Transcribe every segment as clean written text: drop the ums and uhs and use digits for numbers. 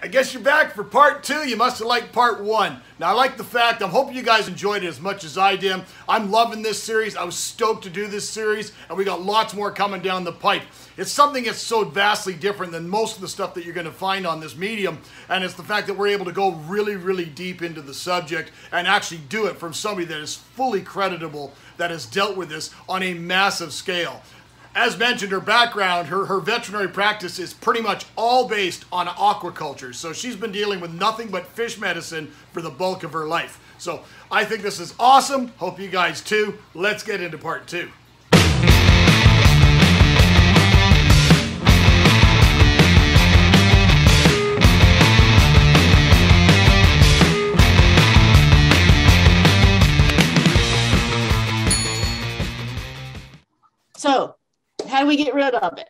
I guess you're back for part 2. You must have liked part 1. Now, I like the fact, I'm hoping you guys enjoyed it as much as I did. I'm loving this series. I was stoked to do this series, and we got lots more coming down the pipe. It's something that's so vastly different than most of the stuff that you're going to find on this medium, and it's the fact that we're able to go really, really deep into the subject and actually do it from somebody that is fully creditable, that has dealt with this on a massive scale. As mentioned, her background, her veterinary practice is pretty much all based on aquaculture. So she's been dealing with nothing but fish medicine for the bulk of her life. So I think this is awesome. Hope you guys too. Let's get into part 2. So, how do we get rid of it?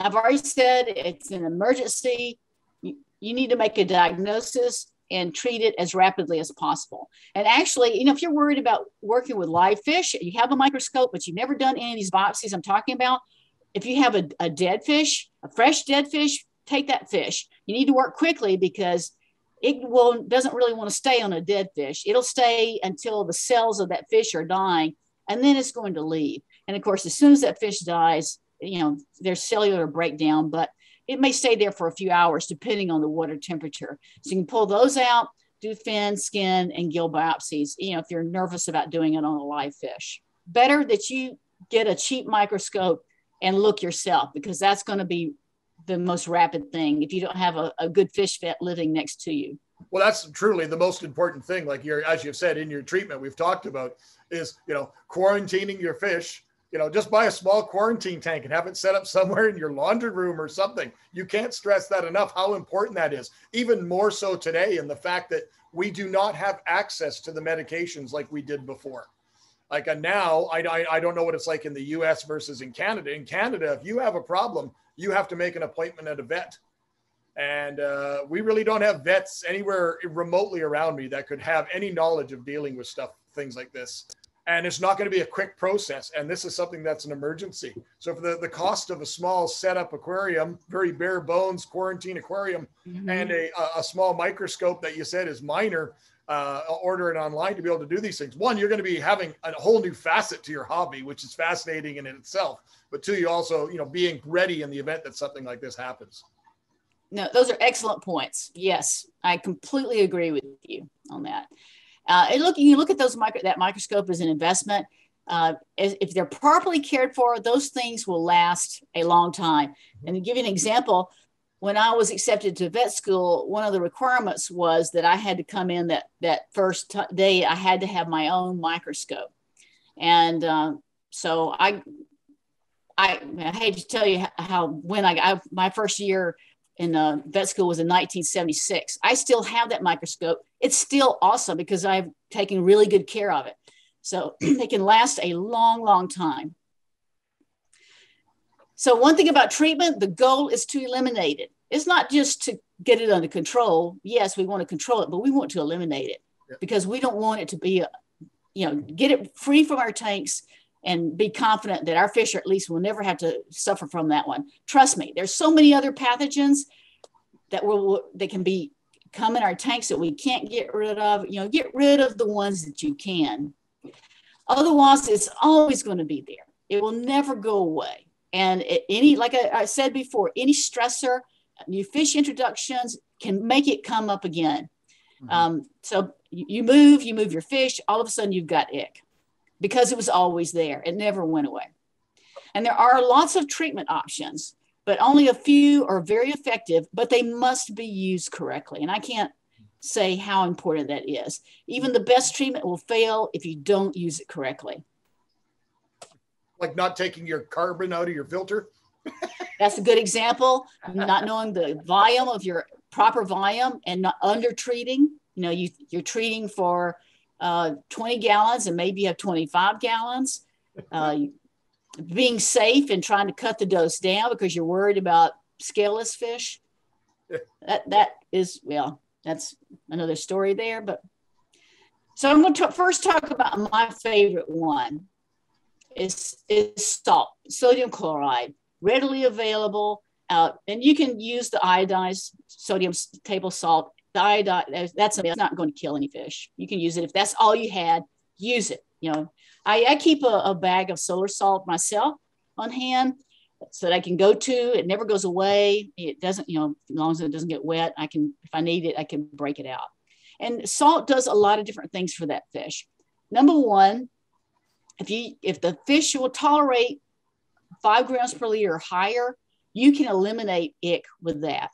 I've already said it's an emergency. You need to make a diagnosis and treat it as rapidly as possible. And actually, if you're worried about working with live fish, you have a microscope, but you've never done any of these biopsies I'm talking about. If you have a dead fish, a fresh dead fish, take that fish. You need to work quickly because it doesn't really want to stay on a dead fish. It'll stay until the cells of that fish are dying, and then it's going to leave. And of course, as soon as that fish dies, there's cellular breakdown, but it may stay there for a few hours depending on the water temperature. So you can pull those out, do fin, skin, and gill biopsies, if you're nervous about doing it on a live fish. Better that you get a cheap microscope and look yourself, because that's going to be the most rapid thing if you don't have a good fish vet living next to you. Well, that's truly the most important thing. Like as you've said in your treatment, we've talked about is, quarantining your fish. Just buy a small quarantine tank and have it set up somewhere in your laundry room or something. You can't stress that enough, how important that is. Even more so today, in the fact that we do not have access to the medications like we did before. Like now, I don't know what it's like in the US versus in Canada. In Canada, if you have a problem, you have to make an appointment at a vet. And we really don't have vets anywhere remotely around me that could have any knowledge of dealing with things like this. And it's not going to be a quick process. And this is something that's an emergency. So for the cost of a small setup aquarium, very bare bones quarantine aquarium, and a small microscope that you said is minor, order it online to be able to do these things. One, you're going to be having a whole new facet to your hobby, which is fascinating in itself. But two, you also, being ready in the event that something like this happens. No, those are excellent points. Yes, I completely agree with you on that. And you look at that microscope as an investment. If they're properly cared for, those things will last a long time. And to give you an example, when I was accepted to vet school, one of the requirements was that I had to come in that first day. I had to have my own microscope, and so I hate to tell you how my first year in vet school was in 1976. I still have that microscope. It's still awesome because I've taken really good care of it. So they can last a long, long time. So one thing about treatment, the goal is to eliminate it. It's not just to get it under control. Yes, we want to control it, but we want to eliminate it because we don't want it to be, get it free from our tanks and be confident that our fish at least will never have to suffer from that one. Trust me, there's so many other pathogens that can come in our tanks that we can't get rid of. Get rid of the ones that you can. Otherwise, it's always going to be there. It will never go away. And like I said before, any stressor, new fish introductions can make it come up again. So you move your fish, all of a sudden you've got ick. Because it was always there. It never went away. And there are lots of treatment options, but only a few are very effective, but they must be used correctly. And I can't say how important that is. Even the best treatment will fail if you don't use it correctly. Like not taking your carbon out of your filter? That's a good example. Not knowing the volume of your proper volume and not under treating. You're treating for 20 gallons and maybe you have 25 gallons. Being safe and trying to cut the dose down because you're worried about scaleless fish. That's another story there. But so I'm going to first talk about my favorite one. Is salt, sodium chloride, readily available. And you can use the iodized sodium table salt. The iodine, that's not going to kill any fish. You can use it. If that's all you had, use it. You know, I keep a bag of solar salt myself on hand so that I can go to. It never goes away. It doesn't, you know, as long as it doesn't get wet, I can, if I need it, I can break it out. And salt does a lot of different things for that fish. Number one, if the fish will tolerate 5 grams per liter or higher, you can eliminate ick with that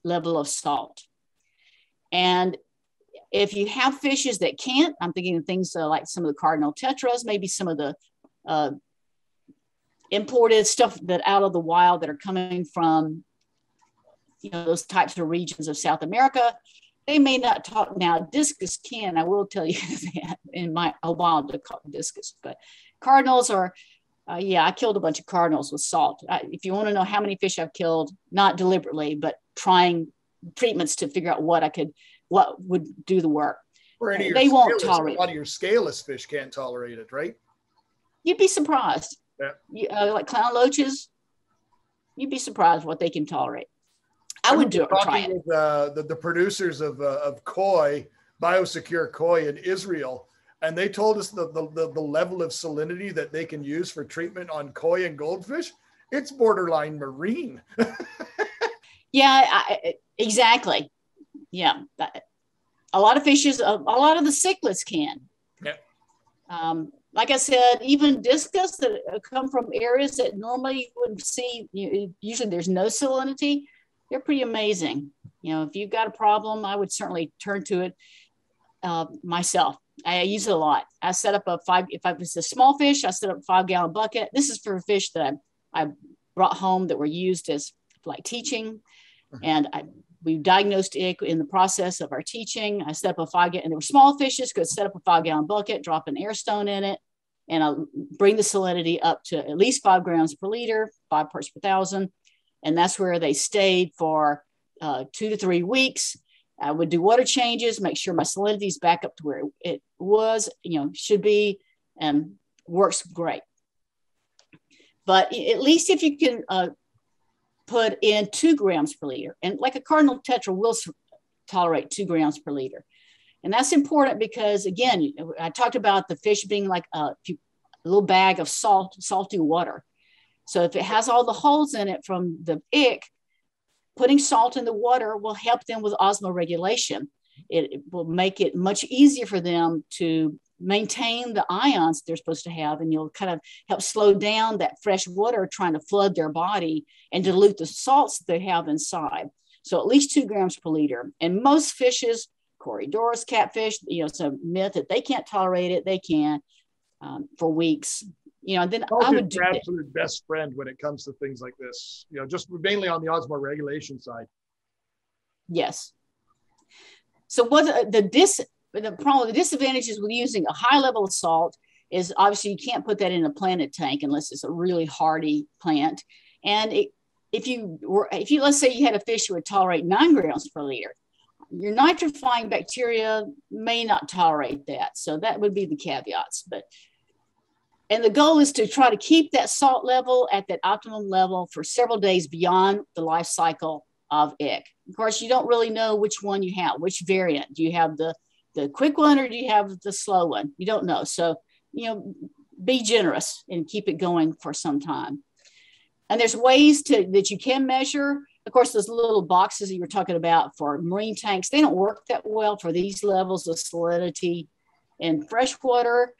level of salt. And if you have fishes that can't, I'm thinking of things like some of the cardinal tetras, maybe some of the imported stuff that out of the wild that are coming from, you know, those types of regions of South America, they may not talk. Now, discus can, I will tell you that in my wild to call discus, but cardinals are, yeah, I killed a bunch of cardinals with salt. If you want to know how many fish I've killed, not deliberately, but trying treatments to figure out what would do the work. They won't tolerate it. A lot of your scaleless fish can't tolerate it, right? You'd be surprised. Yeah. Like clown loaches, you'd be surprised what they can tolerate. I would do it. Try it. With, the producers of koi, biosecure koi in Israel, and they told us the level of salinity that they can use for treatment on koi and goldfish. It's borderline marine. Yeah, exactly. Yeah, a lot of fishes, a lot of the cichlids can. Yeah. Like I said, even discus that come from areas that normally you wouldn't see, usually there's no salinity. They're pretty amazing. You know, if you've got a problem, I would certainly turn to it myself. I use it a lot. I set up if I was a small fish, I set up a 5-gallon bucket. This is for fish that I brought home that were used as like teaching. And we diagnosed ick in the process of our teaching. I set up a 5-gallon, and they were small fishes, could set up a 5-gallon bucket, drop an air stone in it, and I'll bring the salinity up to at least 5 grams per liter, 5 parts per thousand. And that's where they stayed for 2 to 3 weeks. I would do water changes, make sure my salinity is back up to where it was, should be, and works great. But at least if you can put in 2 grams per liter, and like a cardinal tetra will tolerate 2 grams per liter. And that's important because, again, I talked about the fish being like a little bag of salty water. So if it has all the holes in it from the ick, putting salt in the water will help them with osmoregulation. It will make it much easier for them to maintain the ions they're supposed to have, and you'll kind of help slow down that fresh water trying to flood their body and dilute the salts that they have inside. So at least 2 grams per liter. And most fishes, Corydoras, catfish, it's a myth that they can't tolerate it. They can for weeks. Then I would do your absolute best friend when it comes to things like this, just mainly on the osmoregulation side. Yes. So what the disadvantages with using a high level of salt is obviously you can't put that in a planted tank unless it's a really hardy plant. And if you let's say you had a fish who would tolerate 9 grams per liter, your nitrifying bacteria may not tolerate that. So that would be the caveats. And the goal is to try to keep that salt level at that optimum level for several days beyond the life cycle of ick. Of course, you don't really know which one you have, which variant. Do you have the quick one or do you have the slow one? You don't know. So, be generous and keep it going for some time. And there's ways that you can measure. Of course, those little boxes that you were talking about for marine tanks, they don't work that well for these levels of salinity in freshwater.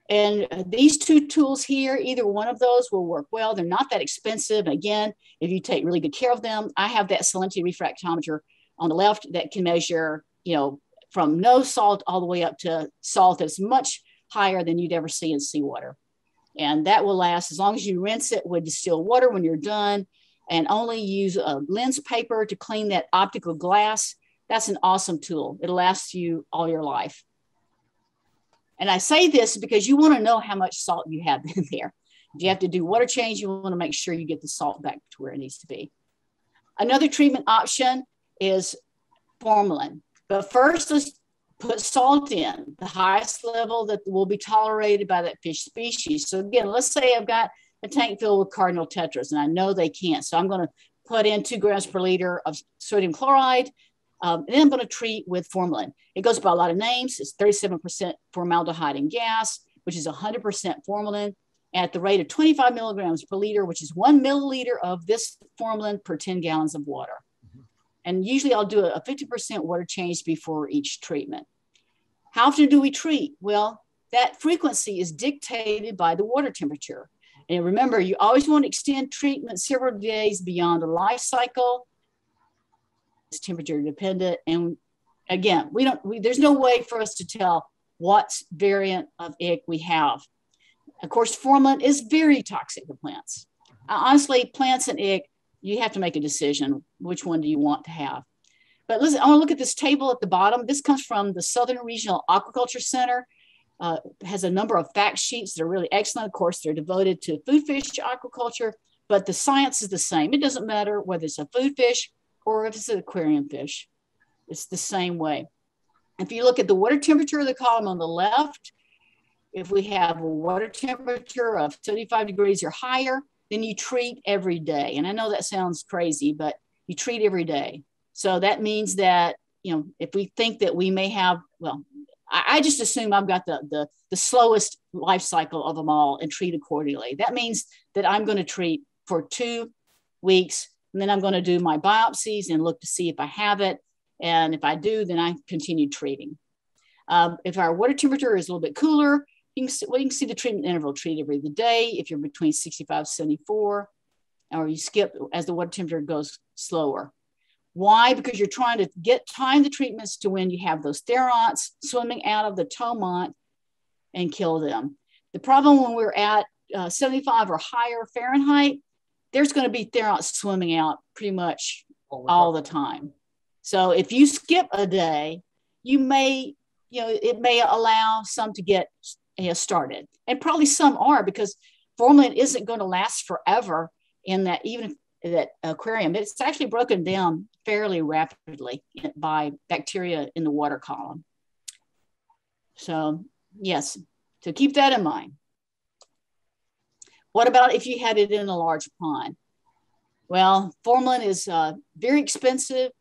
And these 2 tools here, either one of those will work well. They're not that expensive. Again, if you take really good care of them, I have that salinity refractometer on the left that can measure, from no salt all the way up to salt that's much higher than you'd ever see in seawater. And that will last as long as you rinse it with distilled water when you're done, and only use a lens paper to clean that optical glass. That's an awesome tool. It'll last you all your life. And I say this because you want to know how much salt you have in there. If you have to do water change, you want to make sure you get the salt back to where it needs to be. Another treatment option is formalin. But first, let's put salt in, the highest level that will be tolerated by that fish species. So again, let's say I've got a tank filled with cardinal tetras, and I know they can't. So I'm going to put in 2 grams per liter of sodium chloride. And then I'm going to treat with formalin. It goes by a lot of names. It's 37% formaldehyde and gas, which is 100% formalin at the rate of 25 milligrams per liter, which is 1 milliliter of this formalin per 10 gallons of water. And usually I'll do a 50% water change before each treatment. How often do we treat? Well, that frequency is dictated by the water temperature. And remember, you always want to extend treatment several days beyond the life cycle. It's temperature dependent. And again, there's no way for us to tell what variant of ick we have. Of course, formalin is very toxic to plants. Honestly, plants and ick, you have to make a decision. Which one do you want to have? But listen, I want to look at this table at the bottom. This comes from the Southern Regional Aquaculture Center. Has a number of fact sheets that are really excellent. Of course, they're devoted to food fish aquaculture, but the science is the same. It doesn't matter whether it's a food fish or if it's an aquarium fish. It's the same way. If you look at the water temperature of the column on the left, if we have a water temperature of 75 degrees or higher, then you treat every day. And I know that sounds crazy, but you treat every day. So that means that, if we think that we may have, well, I just assume I've got the slowest life cycle of them all and treat accordingly. That means that I'm going to treat for 2 weeks, and then I'm going to do my biopsies and look to see if I have it. And if I do, then I continue treating. If our water temperature is a little bit cooler, you can see the treatment interval, treat every day. If you're between 65 and 74, or you skip as the water temperature goes slower. Why? Because you're trying to time the treatments to when you have those theronts swimming out of the tomont and kill them. The problem when we're at 75 or higher Fahrenheit, there's going to be theronts swimming out pretty much all the time. So if you skip a day, it may allow some to get started. And probably some are, because formalin isn't going to last forever in that, even that aquarium. It's actually broken down fairly rapidly by bacteria in the water column. So yes, so keep that in mind. What about if you had it in a large pond? Well, formalin is very expensive.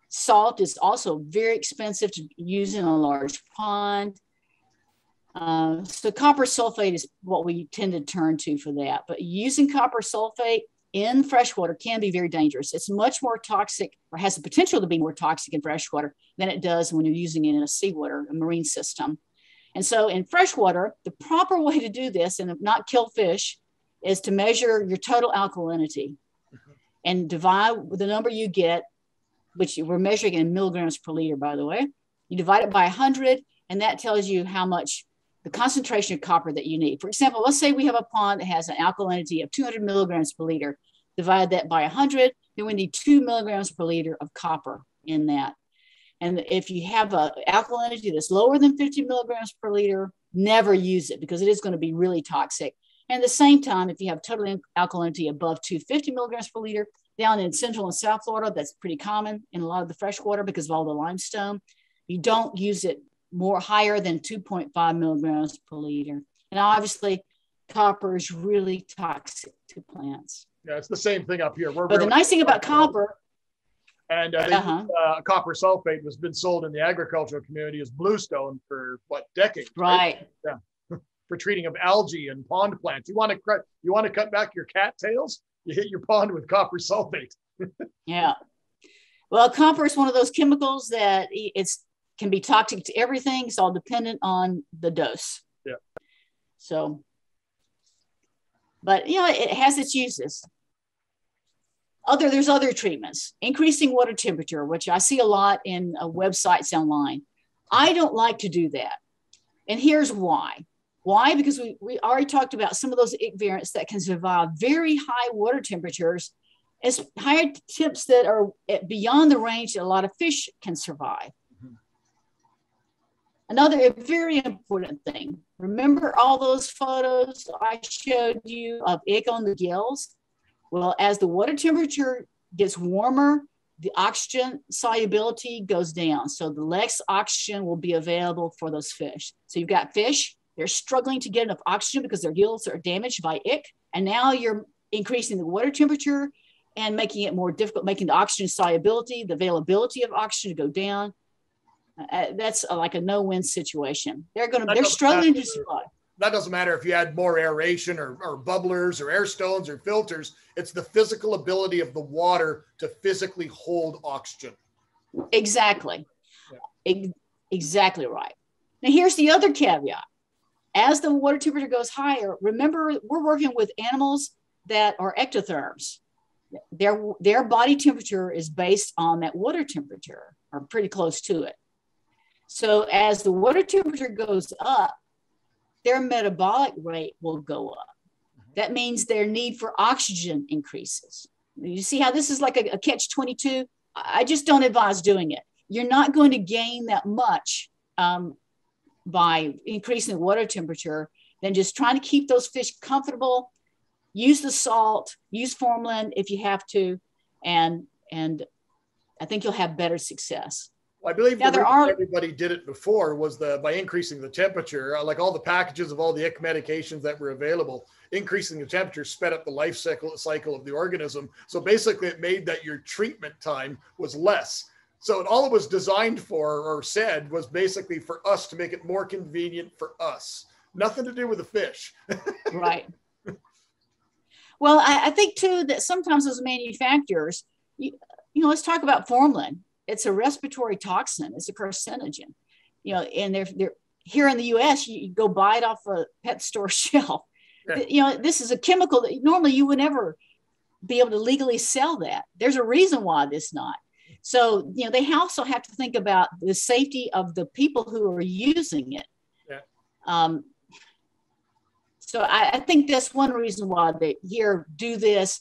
Salt is also very expensive to use in a large pond. So copper sulfate is what we tend to turn to for that. But using copper sulfate in freshwater can be very dangerous. It's much more toxic, or has the potential to be more toxic in freshwater than it does when you're using it in a seawater, a marine system. And so in freshwater, the proper way to do this and not kill fish is to measure your total alkalinity and divide the number you get, which we're measuring in milligrams per liter, by the way. You divide it by 100, and that tells you how much the concentration of copper that you need. For example, let's say we have a pond that has an alkalinity of 200 milligrams per liter. Divide that by 100, then we need 2 milligrams per liter of copper in that. And if you have an alkalinity that's lower than 50 milligrams per liter, never use it, because it is going to be really toxic. And at the same time, if you have total alkalinity above 250 milligrams per liter, down in Central and South Florida, that's pretty common in a lot of the freshwater because of all the limestone, you don't use it more higher than 2.5 milligrams per liter. And obviously, copper is really toxic to plants. Yeah, it's the same thing up here. But the nice thing about copper, and copper sulfate has been sold in the agricultural community as bluestone for decades? Right. Yeah. For treating of algae and pond plants. You want to cut back your cattails? You hit your pond with copper sulfate. Yeah. Well, copper is one of those chemicals that can be toxic to everything. It's all dependent on the dose. Yeah. So, but it has its uses. There's other treatments. Increasing water temperature, which I see a lot in websites online. I don't like to do that. And here's why. Why? Because we already talked about some of those ick variants that can survive very high water temperatures, as higher temps that are beyond the range that a lot of fish can survive. Mm-hmm. Another very important thing, remember all those photos I showed you of ick on the gills? Well, as the water temperature gets warmer, the oxygen solubility goes down. So the less oxygen will be available for those fish. So you've got fish, they're struggling to get enough oxygen because their gills are damaged by ick. And now you're increasing the water temperature and making it more difficult, making the oxygen solubility, the availability of oxygen to go down. That's like a no-win situation. They're struggling to survive. That doesn't matter if you add more aeration or bubblers or air stones or filters. It's the physical ability of the water to physically hold oxygen. Exactly. Yeah. Exactly right. Now, here's the other caveat. As the water temperature goes higher, remember, we're working with animals that are ectotherms. Their body temperature is based on that water temperature, or pretty close to it. So as the water temperature goes up, their metabolic rate will go up. That means their need for oxygen increases. You see how this is like a catch-22? I just don't advise doing it. You're not going to gain that much by increasing the water temperature than just trying to keep those fish comfortable. Use the salt, use formalin if you have to, and I think you'll have better success. Well, I believe everybody did it before was by increasing the temperature, like all the packages of all the ick medications that were available, increasing the temperature sped up the life cycle of the organism. So basically it made that your treatment time was less. So all it was designed for or said was basically for us to make it more convenient for us. Nothing to do with the fish. Right. Well, I think too that sometimes as manufacturers, you know, let's talk about formalin. It's a respiratory toxin. It's a carcinogen, you know, and they're here in the U.S. You go buy it off a pet store shelf. Yeah. You know, this is a chemical that normally you would never be able to legally sell that. There's a reason why this not. So, you know, they also have to think about the safety of the people who are using it. Yeah. So I think that's one reason why they here do this,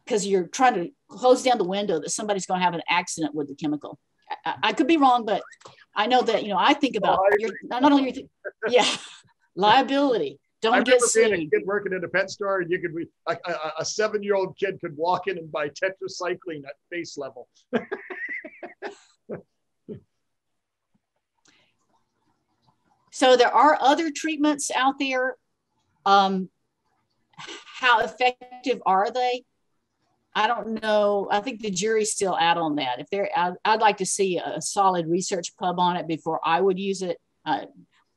because you're trying to close down the window that somebody's going to have an accident with the chemical. I could be wrong, but I know that, you know, I think about not only liability. Don't get sued. I remember being a kid working in a pet store, and you could be a 7-year-old kid could walk in and buy tetracycline at face level. So there are other treatments out there. How effective are they? I don't know. I think the jury's still out on that. I'd like to see a solid research pub on it before I would use it.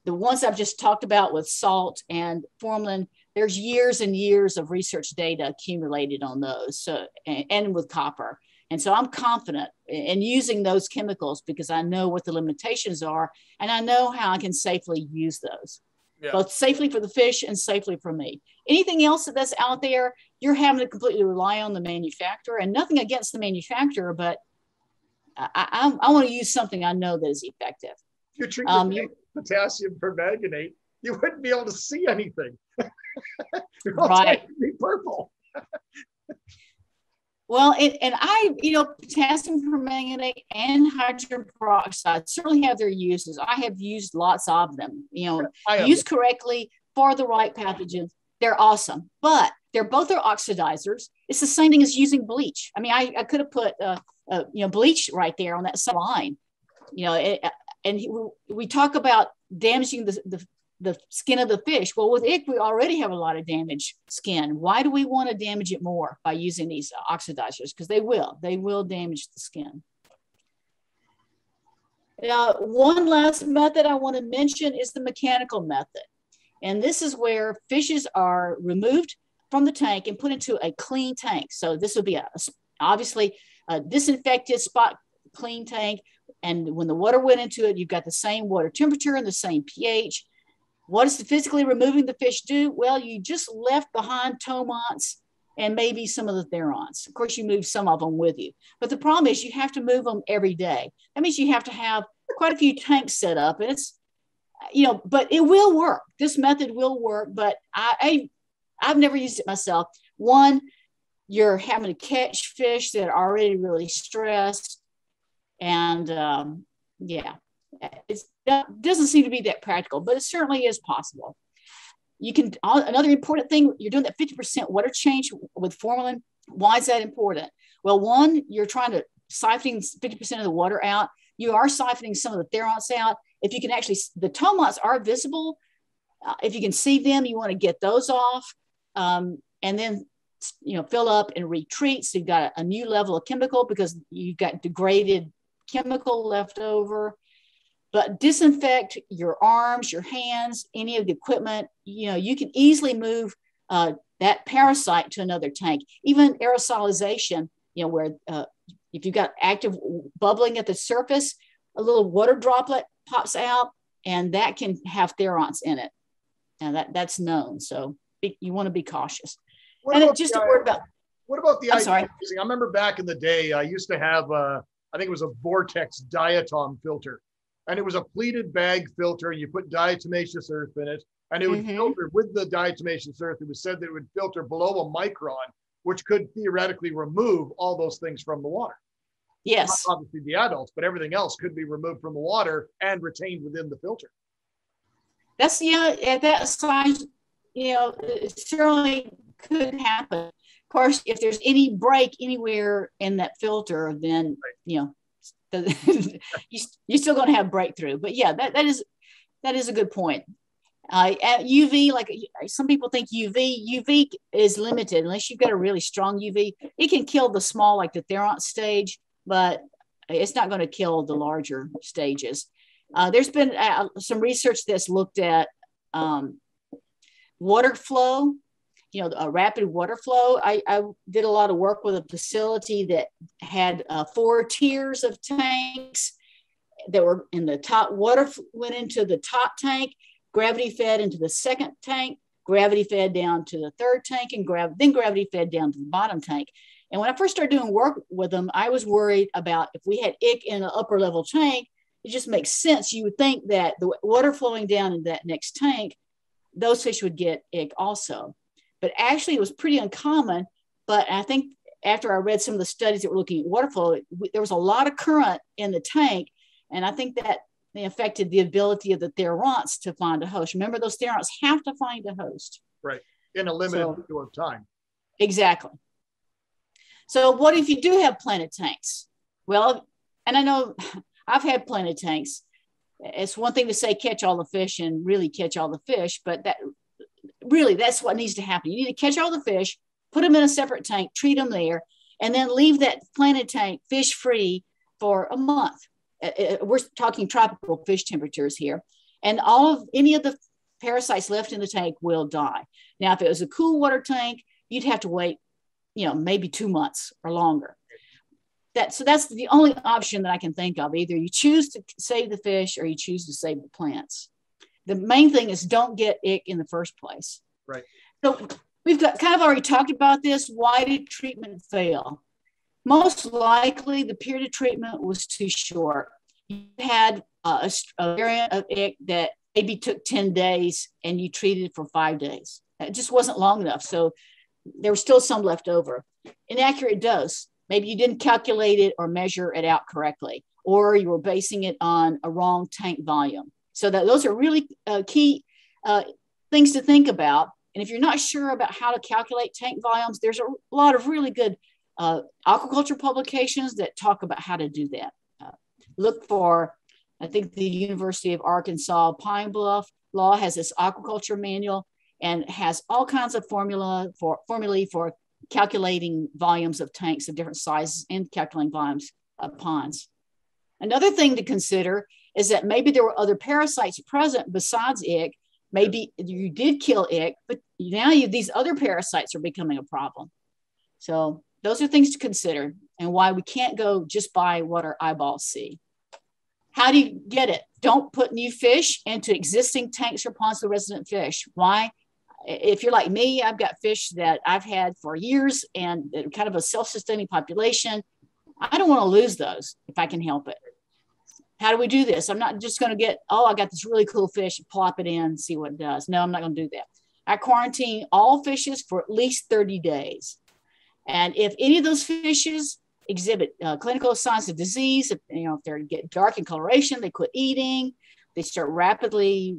The ones I've just talked about with salt and formalin, there's years and years of research data accumulated on those. So, and with copper. And so I'm confident in using those chemicals because I know what the limitations are and I know how I can safely use those. Yeah. Both safely for the fish and safely for me. Anything else that's out there, you're having to completely rely on the manufacturer, and nothing against the manufacturer, but I want to use something I know that is effective. If you treat potassium permanganate, you wouldn't be able to see anything. Right. It'd be purple. Well, potassium permanganate and hydrogen peroxide certainly have their uses. I have used lots of them, used correctly for the right pathogens. They're awesome, but they're oxidizers. It's the same thing as using bleach. I mean, I could have put, bleach right there on that same line, and we talk about damaging the skin of the fish. Well, with ick, we already have a lot of damaged skin. Why do we want to damage it more by using these oxidizers? Because they will damage the skin. Now, one last method I want to mention is the mechanical method. And this is where fishes are removed from the tank and put into a clean tank. So this would be obviously a disinfected spot clean tank. And when the water went into it, you've got the same water temperature and the same pH. What does the physically removing the fish do? Well, you just left behind tomots and maybe some of the therons. Of course, you move some of them with you. But the problem is you have to move them every day. That means you have to have quite a few tanks set up. And it's, but it will work. This method will work, but I've never used it myself. One, you're having to catch fish that are already really stressed. And it doesn't seem to be that practical, but it certainly is possible. Another important thing, you're doing that 50% water change with formalin. Why is that important? Well, one, you're trying to siphon 50% of the water out. You are siphoning some of the therons out. If you can the tomots are visible. If you can see them, you want to get those off. and then, fill up and retreat. So you've got a new level of chemical because you've got degraded chemical left over. But disinfect your arms, your hands, any of the equipment. You can easily move that parasite to another tank. Even aerosolization, where if you've got active bubbling at the surface, a little water droplet pops out, and that can have Therons in it. And that's known. So you want to be cautious. Just a word about. What about the? I'm sorry. I remember back in the day, I used to have, I think it was a Vortex diatom filter. And it was a pleated bag filter, and you put diatomaceous earth in it, and it would filter with the diatomaceous earth. It was said that it would filter below a micron, which could theoretically remove all those things from the water. Yes. Not obviously the adults, but everything else could be removed from the water and retained within the filter. That's, at that size, it certainly could happen. Of course, if there's any break anywhere in that filter, then, you're still going to have breakthrough. But yeah, that is a good point. UV, like some people think UV is limited unless you've got a really strong UV. It can kill the small, like the Theron stage, but it's not going to kill the larger stages. There's been some research that's looked at water flow, a rapid water flow. I did a lot of work with a facility that had 4 tiers of tanks that were in the top. Water went into the top tank, gravity fed into the second tank, gravity fed down to the third tank, and then gravity fed down to the bottom tank. And when I first started doing work with them, I was worried about if we had ick in an upper level tank, it just makes sense. You would think that the water flowing down in that next tank, those fish would get ick also. But actually it was pretty uncommon. But I think after I read some of the studies that were looking at water flow, there was a lot of current in the tank. And I think that they affected the ability of the Therons to find a host. Remember, those Therons have to find a host. Right. In a limited window of time. Exactly. So what if you do have planted tanks? Well, and I know I've had planted tanks. It's one thing to say catch all the fish and really catch all the fish, but that's what needs to happen. You need to catch all the fish, put them in a separate tank, treat them there, and then leave that planted tank fish free for a month. We're talking tropical fish temperatures here. And any of the parasites left in the tank will die. Now, if it was a cool water tank, you'd have to wait, maybe 2 months or longer. So that's the only option that I can think of. Either you choose to save the fish or you choose to save the plants. The main thing is don't get ick in the first place. Right. So we've got kind of already talked about this. Why did treatment fail? Most likely the period of treatment was too short. You had a variant of ick that maybe took 10 days and you treated for 5 days. It just wasn't long enough. So there was still some left over. Inaccurate dose. Maybe you didn't calculate it or measure it out correctly, or you were basing it on a wrong tank volume. So those are really key things to think about. And if you're not sure about how to calculate tank volumes, there's a lot of really good aquaculture publications that talk about how to do that. Look for, I think the University of Arkansas Pine Bluff Law has this aquaculture manual and has all kinds of formulae for calculating volumes of tanks of different sizes and calculating volumes of ponds. Another thing to consider is that maybe there were other parasites present besides ick. Maybe you did kill ick, but now these other parasites are becoming a problem. So those are things to consider and why we can't go just by what our eyeballs see. How do you get it? Don't put new fish into existing tanks or ponds with resident fish. Why? If you're like me, I've got fish that I've had for years and kind of a self-sustaining population. I don't want to lose those if I can help it. How do we do this? I'm not just going to get, I got this really cool fish, plop it in, see what it does. No, I'm not going to do that. I quarantine all fishes for at least 30 days. And if any of those fishes exhibit clinical signs of disease, if they get dark in coloration, they quit eating, they start rapidly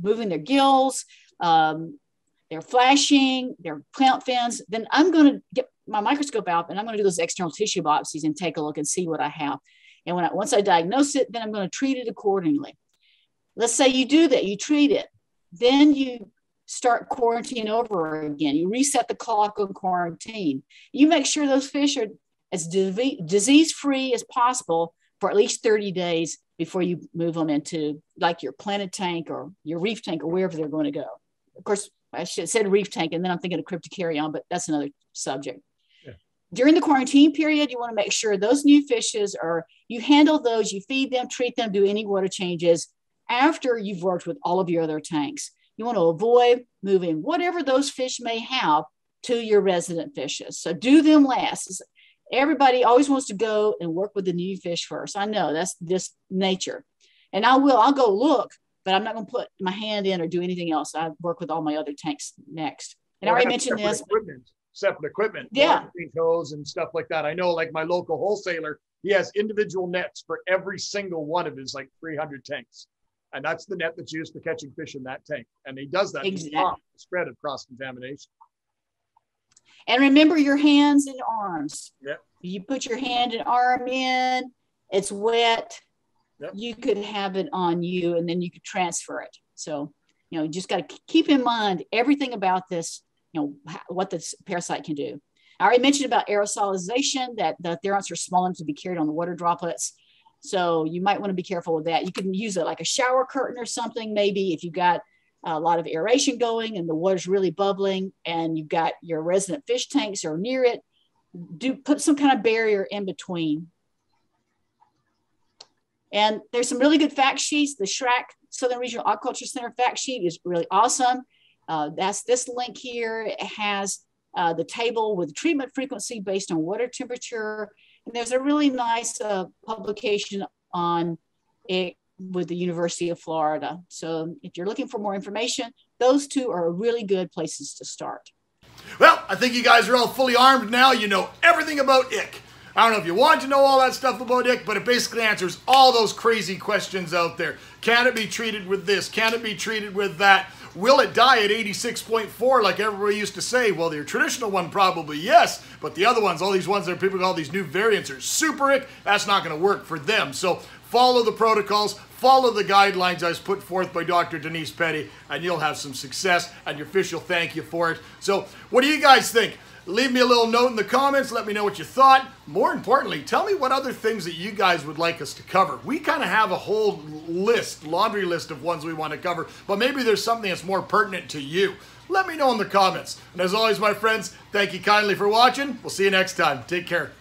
moving their gills, they're flashing, they're clamp fins, then I'm going to get my microscope out and I'm going to do those external tissue biopsies and take a look and see what I have. And once I diagnose it, then I'm going to treat it accordingly. Let's say you do that, you treat it. Then you start quarantine over again. You reset the clock on quarantine. You make sure those fish are as disease-free as possible for at least 30 days before you move them into like your planted tank or your reef tank or wherever they're going to go. Of course, I should have said reef tank, and then I'm thinking of cryptocaryon, but that's another subject. Yeah. During the quarantine period, you want to make sure those new fishes you handle those, you feed them, treat them, do any water changes after you've worked with all of your other tanks. You want to avoid moving whatever those fish may have to your resident fishes. So do them last. Everybody always wants to go and work with the new fish first. I know that's just nature. And I'll go look, but I'm not going to put my hand in or do anything else. I work with all my other tanks next. And I already mentioned this. Separate equipment. Yeah. Hose and stuff like that. I know like my local wholesaler, he has individual nets for every single one of his like 300 tanks. And that's the net that's used for catching fish in that tank. And he does that to stop the spread of cross-contamination. And remember your hands and arms. Yep. You put your hand and arm in, it's wet. Yep. You could have it on you and then you could transfer it. So, you just got to keep in mind everything about this, what this parasite can do. I already mentioned about aerosolization, that the therons are small enough to be carried on the water droplets. So you might want to be careful with that. You can use it like a shower curtain or something, maybe if you've got a lot of aeration going and the water's really bubbling and you've got your resident fish tanks are near it, put some kind of barrier in between. And there's some really good fact sheets. The SRAC, Southern Regional Aquaculture Center fact sheet, is really awesome. That's this link here. It has the table with treatment frequency based on water temperature. And there's a really nice publication on it with the University of Florida. So if you're looking for more information, those two are really good places to start. Well, I think you guys are all fully armed now. You know everything about ick. I don't know if you want to know all that stuff about ick, but it basically answers all those crazy questions out there. Can it be treated with this? Can it be treated with that? Will it die at 86.4 like everybody used to say? Well, your traditional one probably yes, but the other ones, all these ones that people call these new variants are super ick. That's not going to work for them. So follow the protocols, follow the guidelines as put forth by Dr. Denise Petty, and you'll have some success, and your fish will thank you for it. So what do you guys think? Leave me a little note in the comments. Let me know what you thought. More importantly, tell me what other things that you guys would like us to cover. We kind of have a whole list, laundry list of ones we want to cover, but maybe there's something that's more pertinent to you. Let me know in the comments. And as always, my friends, thank you kindly for watching. We'll see you next time. Take care.